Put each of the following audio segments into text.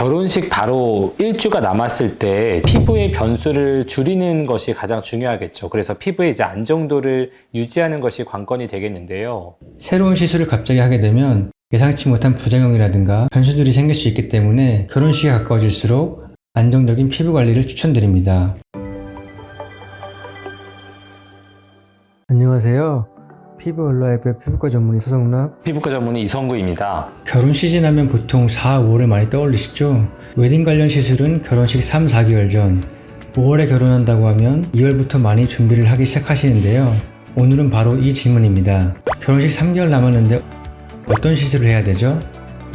결혼식 바로 1주가 남았을 때 피부의 변수를 줄이는 것이 가장 중요하겠죠. 그래서 피부의 이제 안정도를 유지하는 것이 관건이 되겠는데요. 새로운 시술을 갑자기 하게 되면 예상치 못한 부작용이라든가 변수들이 생길 수 있기 때문에 결혼식이 가까워질수록 안정적인 피부 관리를 추천드립니다. 안녕하세요. 피부 얼라이브의 피부과 전문의 서성락, 피부과 전문의 이성구입니다. 결혼 시즌 하면 보통 4, 5월을 많이 떠올리시죠? 웨딩 관련 시술은 결혼식 3, 4개월 전, 5월에 결혼한다고 하면 2월부터 많이 준비를 하기 시작하시는데요. 오늘은 바로 이 질문입니다. 결혼식 3개월 남았는데 어떤 시술을 해야 되죠?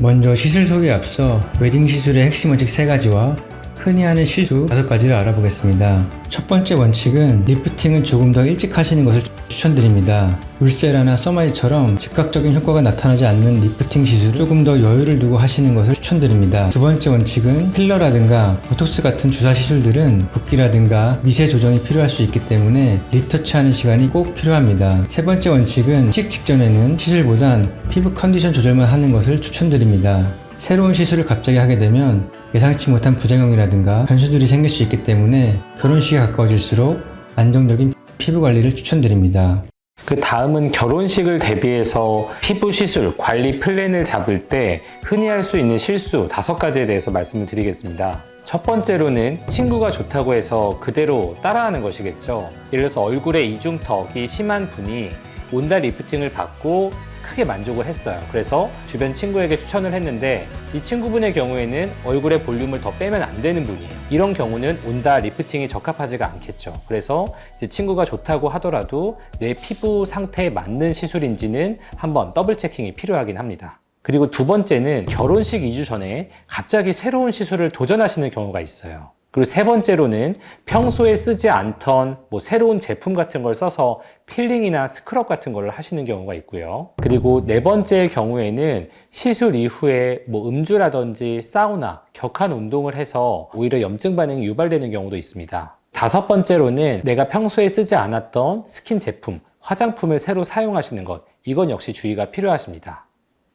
먼저 시술 소개에 앞서 웨딩 시술의 핵심 원칙 3가지와 흔히 하는 실수 5가지를 알아보겠습니다. 첫 번째 원칙은 리프팅은 조금 더 일찍 하시는 것을 추천드립니다. 울세라나 서마이처럼 즉각적인 효과가 나타나지 않는 리프팅 시술을 조금 더 여유를 두고 하시는 것을 추천드립니다. 두 번째 원칙은 필러라든가 보톡스 같은 주사 시술들은 붓기라든가 미세 조정이 필요할 수 있기 때문에 리터치하는 시간이 꼭 필요합니다. 세 번째 원칙은 식 직전에는 시술보단 피부 컨디션 조절만 하는 것을 추천드립니다. 새로운 시술을 갑자기 하게 되면 예상치 못한 부작용이라든가 변수들이 생길 수 있기 때문에 결혼식이 가까워질수록 안정적인 피부 관리를 추천드립니다. 그 다음은 결혼식을 대비해서 피부 시술, 관리 플랜을 잡을 때 흔히 할 수 있는 실수 5가지에 대해서 말씀을 드리겠습니다. 첫 번째로는 친구가 좋다고 해서 그대로 따라하는 것이겠죠. 예를 들어서 얼굴에 이중턱이 심한 분이 온다 리프팅을 받고 크게 만족을 했어요. 그래서 주변 친구에게 추천을 했는데 이 친구분의 경우에는 얼굴의 볼륨을 더 빼면 안 되는 분이에요. 이런 경우는 온다 리프팅이 적합하지가 않겠죠. 그래서 이제 친구가 좋다고 하더라도 내 피부 상태에 맞는 시술인지는 한번 더블 체킹이 필요하긴 합니다. 그리고 두 번째는 결혼식 2주 전에 갑자기 새로운 시술을 도전하시는 경우가 있어요. 그리고 세 번째로는 평소에 쓰지 않던 새로운 제품 같은 걸 써서 필링이나 스크럽 같은 걸 하시는 경우가 있고요. 그리고 네 번째의 경우에는 시술 이후에 음주라든지 사우나, 격한 운동을 해서 오히려 염증 반응이 유발되는 경우도 있습니다. 다섯 번째로는 내가 평소에 쓰지 않았던 스킨 제품, 화장품을 새로 사용하시는 것, 이건 역시 주의가 필요하십니다.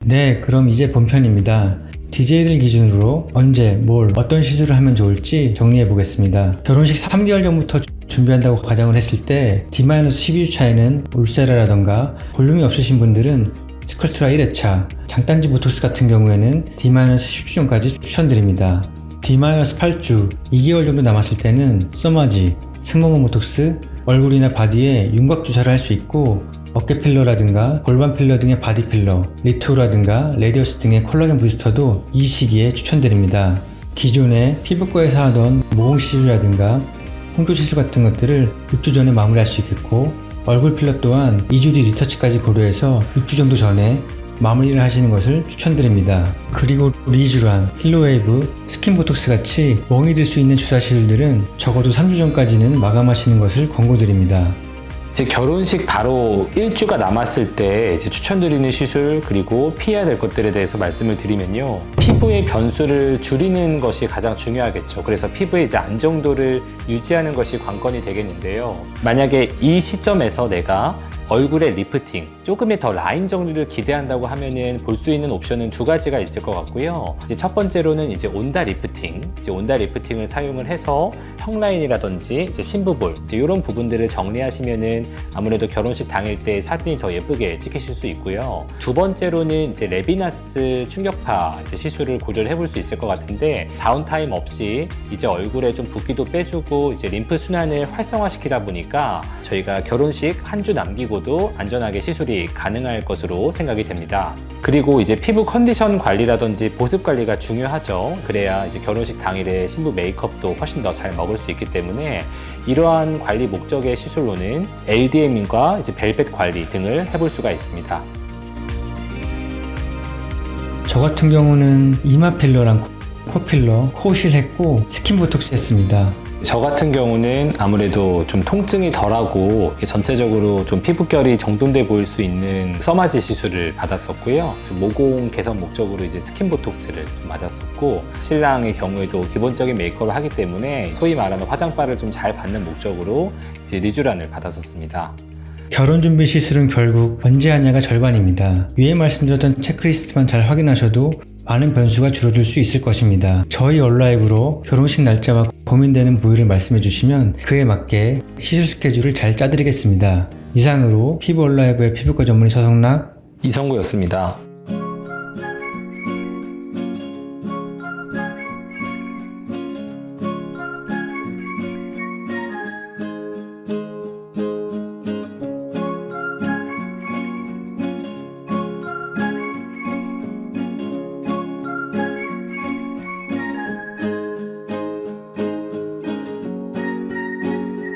네, 그럼 이제 본편입니다. DJ들 기준으로 언제, 어떤 시술을 하면 좋을지 정리해 보겠습니다. 결혼식 3개월 전부터 준비한다고 가정을 했을 때 D-12주 차에는 울세라라던가 볼륨이 없으신 분들은 스컬투라 1회차, 장단지 보톡스 같은 경우에는 D-10주 전까지 추천드립니다. D-8주, 2개월 정도 남았을 때는 서마지, 승모근 보톡스, 얼굴이나 바디에 윤곽 주사를 할 수 있고 어깨 필러라든가 골반 필러 등의 바디 필러, 리투라든가 레디어스 등의 콜라겐 부스터도 이 시기에 추천드립니다. 기존에 피부과에서 하던 모공 시술이라든가 홍조 시술 같은 것들을 6주 전에 마무리할 수 있겠고 얼굴 필러 또한 2주 뒤 리터치까지 고려해서 6주 정도 전에 마무리를 하시는 것을 추천드립니다. 그리고 리쥬란, 힐로웨이브, 스킨보톡스 같이 멍이 들 수 있는 주사 시술들은 적어도 3주 전까지는 마감하시는 것을 권고드립니다. 이제 결혼식 바로 1주가 남았을 때 이제 추천드리는 시술 그리고 피해야 될 것들에 대해서 말씀을 드리면요. 피부의 변수를 줄이는 것이 가장 중요하겠죠. 그래서 피부의 이제 안정도를 유지하는 것이 관건이 되겠는데요. 만약에 이 시점에서 내가 얼굴의 리프팅, 조금의 더 라인 정리를 기대한다고 하면은 볼 수 있는 옵션은 2가지가 있을 것 같고요. 이제 첫 번째로는 이제 온다 리프팅, 온다 리프팅을 사용을 해서 턱 라인이라든지 이제 신부볼, 이런 부분들을 정리하시면은 아무래도 결혼식 당일 때 사진이 더 예쁘게 찍히실 수 있고요. 두 번째로는 이제 레비나스 충격파 시술을 고려를 해볼 수 있을 것 같은데 다운타임 없이 이제 얼굴에 좀 붓기도 빼주고 이제 림프 순환을 활성화시키다 보니까 저희가 결혼식 한 주 남기고도 안전하게 시술이 가능할 것으로 생각이 됩니다. 그리고 이제 피부 컨디션 관리라든지 보습 관리가 중요하죠. 그래야 이제 결혼식 당일에 신부 메이크업도 훨씬 더 잘 먹을 수 있기 때문에 이러한 관리 목적의 시술로는 LDM과 이제 벨벳 관리 등을 해볼 수가 있습니다. 저 같은 경우는 이마 필러랑 코 필러, 코실 했고 스킨 보톡스 했습니다. 저 같은 경우는 아무래도 좀 통증이 덜하고 전체적으로 좀 피부결이 정돈돼 보일 수 있는 서마지 시술을 받았었고요. 모공 개선 목적으로 이제 스킨 보톡스를 좀 맞았었고 신랑의 경우에도 기본적인 메이크업을 하기 때문에 소위 말하는 화장빨을 좀 잘 받는 목적으로 이제 리쥬란을 받았었습니다. 결혼 준비 시술은 결국 언제 하냐가 절반입니다. 위에 말씀드렸던 체크리스트만 잘 확인하셔도 많은 변수가 줄어들 수 있을 것입니다. 저희 얼라이브로 결혼식 날짜와 고민되는 부위를 말씀해 주시면 그에 맞게 시술 스케줄을 잘 짜드리겠습니다. 이상으로 피부 얼라이브의 피부과 전문의 서성락 이성구였습니다.